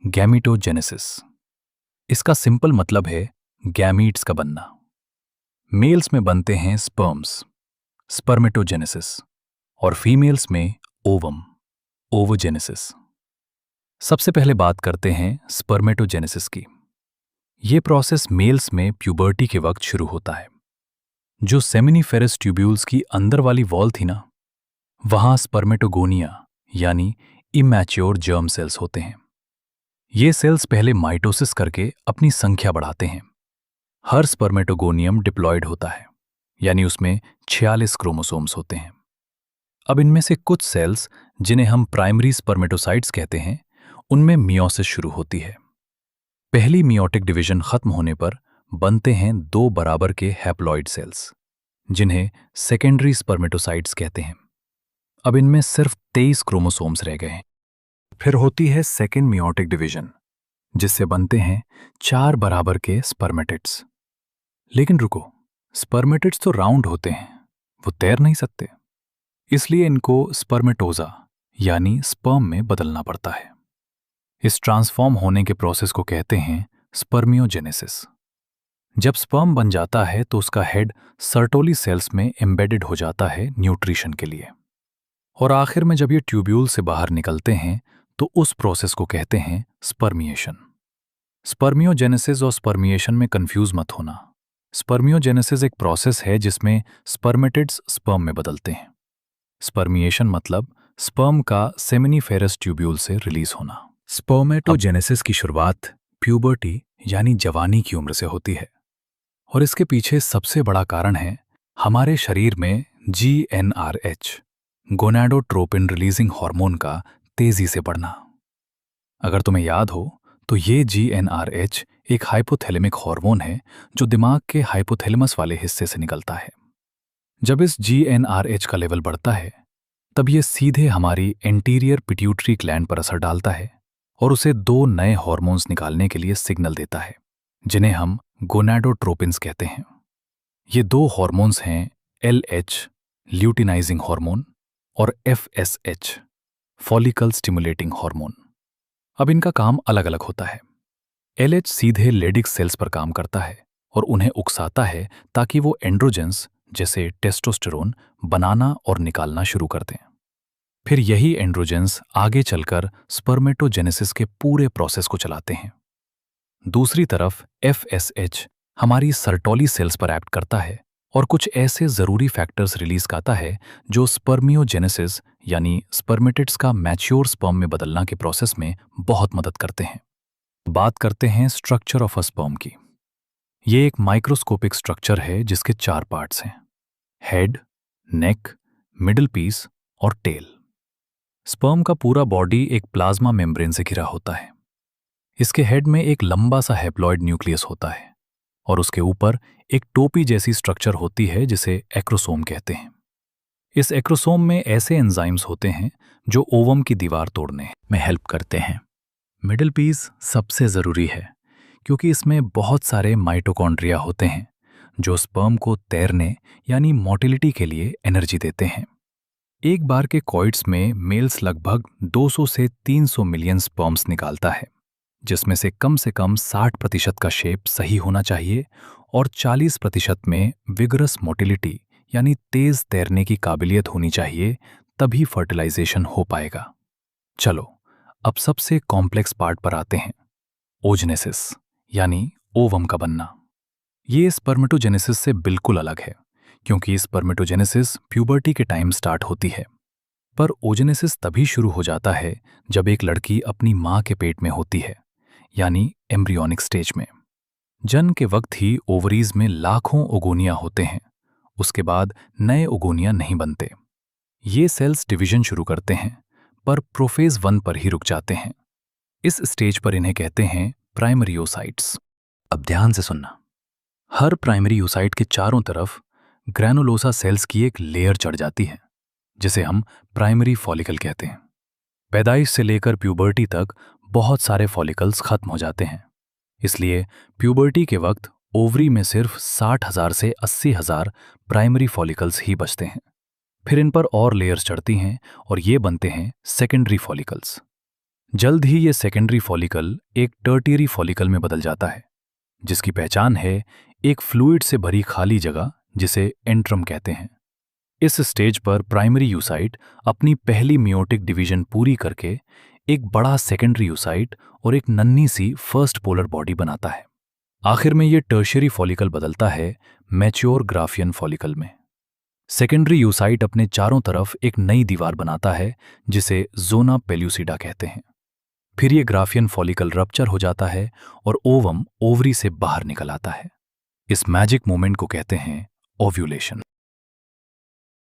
गैमीटोजेनेसिस। इसका सिंपल मतलब है गैमीट्स का बनना। मेल्स में बनते हैं स्पर्म्स, स्पर्मेटोजेनेसिस, और फीमेल्स में ओवम, ओवोजेनेसिस। सबसे पहले बात करते हैं स्पर्मेटोजेनेसिस की। ये प्रोसेस मेल्स में प्यूबर्टी के वक्त शुरू होता है। जो सेमिनिफेरस ट्यूब्यूल्स की अंदर वाली वॉल थी ना, वहां स्पर्मेटोगोनिया यानी इमैच्योर जर्म सेल्स होते हैं। ये सेल्स पहले माइटोसिस करके अपनी संख्या बढ़ाते हैं। हर स्पर्मेटोगोनियम डिप्लॉयड होता है, यानी उसमें 46 क्रोमोसोम्स होते हैं। अब इनमें से कुछ सेल्स, जिन्हें हम प्राइमरी स्पर्मेटोसाइट्स कहते हैं, उनमें मियोसिस शुरू होती है। पहली मियोटिक डिवीजन खत्म होने पर बनते हैं 2 बराबर के हैप्लॉइड सेल्स, जिन्हें सेकेंडरी स्पर्मेटोसाइट्स कहते हैं। अब इनमें सिर्फ 23 क्रोमोसोम्स रह गए हैं। फिर होती है सेकेंड मियोटिक डिवीजन, जिससे बनते हैं 4 बराबर के स्पर्मेटिड्स। लेकिन रुको, स्पर्मेटिड्स तो राउंड होते हैं, वो तैर नहीं सकते। इसलिए इनको स्पर्मेटोजा यानी स्पर्म में बदलना पड़ता है। इस ट्रांसफॉर्म होने के प्रोसेस को कहते हैं स्पर्मियोजेनेसिस। जब स्पर्म बन जाता है तो उसका हेड सर्टोली सेल्स में एम्बेडेड हो जाता है न्यूट्रिशन के लिए। और आखिर में जब ये ट्यूब्यूल से बाहर निकलते हैं तो उस प्रोसेस को कहते हैं स्पर्मिएशन। स्पर्मियोजेनेसिस और स्पर्मिएशन में कंफ्यूज मत होना। स्पर्मियोजेनेसिस एक प्रोसेस है जिसमें स्पर्मेटिड्स स्पर्म में बदलते हैं। स्पर्मिएशन मतलब स्पर्म का सेमिनिफेरस ट्यूब्यूल से रिलीज होना। स्पर्मेटोजेनेसिस की शुरुआत प्यूबर्टी यानी जवानी की उम्र से होती है, और इसके पीछे सबसे बड़ा कारण है हमारे शरीर में GnRH, गोनाडोट्रोपिन रिलीजिंग हार्मोन का तेजी से बढ़ना। अगर तुम्हें याद हो तो ये GnRH एक हाइपोथैलेमिक हार्मोन है जो दिमाग के हाइपोथैलेमस वाले हिस्से से निकलता है। जब इस GnRH का लेवल बढ़ता है तब ये सीधे हमारी एंटीरियर पिट्यूटरी ग्लैंड पर असर डालता है और उसे 2 नए हार्मोन्स निकालने के लिए सिग्नल देता है, जिन्हें हम गोनाडोट्रोपिन्स कहते हैं। ये 2 हार्मोन्स हैं LH, ल्यूटिनाइजिंग हार्मोन, और FSH, फॉलिकल स्टिमुलेटिंग हार्मोन। अब इनका काम अलग अलग होता है। LH सीधे लेडिक सेल्स पर काम करता है और उन्हें उकसाता है ताकि वो एंड्रोजेंस जैसे टेस्टोस्टेरोन बनाना और निकालना शुरू कर दें। फिर यही एंड्रोजेंस आगे चलकर स्पर्मेटोजेनेसिस के पूरे प्रोसेस को चलाते हैं। दूसरी तरफ FSH हमारी सर्टोली सेल्स पर एक्ट करता है और कुछ ऐसे जरूरी फैक्टर्स रिलीज करता है जो स्पर्मियोजेनेसिस यानी स्पर्मेटिड्स का मैच्योर स्पर्म में बदलना के प्रोसेस में बहुत मदद करते हैं। बात करते हैं स्ट्रक्चर ऑफ अ स्पर्म की। ये एक माइक्रोस्कोपिक स्ट्रक्चर है जिसके 4 पार्ट्स हैं: हेड, नेक, मिडल पीस और टेल। स्पर्म का पूरा बॉडी एक प्लाज्मा मेम्ब्रेन से घिरा होता है। इसके हेड में एक लंबा सा हैप्लॉइड न्यूक्लियस होता है और उसके ऊपर एक टोपी जैसी स्ट्रक्चर होती है जिसे एक्रोसोम कहते हैं। इस एक्रोसोम में ऐसे एंजाइम्स होते हैं जो ओवम की दीवार तोड़ने में हेल्प करते हैं। मिडल पीस सबसे ज़रूरी है क्योंकि इसमें बहुत सारे माइटोकॉन्ड्रिया होते हैं जो स्पर्म को तैरने यानी मोटिलिटी के लिए एनर्जी देते हैं। एक बार के कॉइट्स में मेल्स लगभग 200 से 300 मिलियन स्पर्म्स निकालता है, जिसमें से कम 60% का शेप सही होना चाहिए और 40% में विगरस मोटिलिटी यानी तेज तैरने की काबिलियत होनी चाहिए, तभी फर्टिलाइजेशन हो पाएगा। चलो अब सबसे कॉम्प्लेक्स पार्ट पर आते हैं, ओजेनेसिस यानी ओवम का बनना। ये स्पर्मेटोजेनेसिस से बिल्कुल अलग है क्योंकि स्पर्मेटोजेनेसिस प्यूबर्टी के टाइम स्टार्ट होती है, पर ओजेनेसिस तभी शुरू हो जाता है जब एक लड़की अपनी मां के पेट में होती है, यानी एम्ब्रियोनिक स्टेज में। जन्म के वक्त ही ओवरीज में लाखों ओगोनिया होते हैं, उसके बाद नए ओगोनिया नहीं बनते। ये सेल्स डिवीजन शुरू करते हैं पर प्रोफेज 1 पर ही रुक जाते हैं। इस स्टेज पर इन्हें कहते हैं प्राइमरी oocytes। अब ध्यान से सुनना, हर प्राइमरी oocyte के चारों तरफ ग्रैनुलोसा सेल्स की एक लेयर चढ़ जाती है जिसे हम प्राइमरी फॉलिकल कहते हैं। पैदाइश से लेकर प्यूबर्टी तक बहुत सारे फॉलिकल्स खत्म हो जाते हैं, इसलिए प्यूबर्टी के वक्त ओवरी में सिर्फ 60,000 से 80,000 प्राइमरी फॉलिकल्स ही बचते हैं। फिर इन पर और लेयर्स चढ़ती हैं और ये बनते हैं सेकेंडरी फॉलिकल्स। जल्द ही ये सेकेंडरी फॉलिकल एक टर्टियरी फॉलिकल में बदल जाता है, जिसकी पहचान है एक फ्लूइड से भरी खाली जगह जिसे एंट्रम कहते हैं। इस स्टेज पर प्राइमरी यूसाइट अपनी पहली मियोटिक डिवीजन पूरी करके एक बड़ा सेकेंडरी यूसाइट और एक नन्ही सी फर्स्ट पोलर बॉडी बनाता है। आखिर में ये टर्शियरी फॉलिकल बदलता है मैच्योर ग्राफियन फॉलिकल में। सेकेंडरी यूसाइट अपने चारों तरफ एक नई दीवार बनाता है जिसे जोना पेल्यूसिडा कहते हैं। फिर ये ग्राफियन फॉलिकल रप्चर हो जाता है और ओवम ओवरी से बाहर निकल आता है। इस मैजिक मोमेंट को कहते हैं ओव्यूलेशन।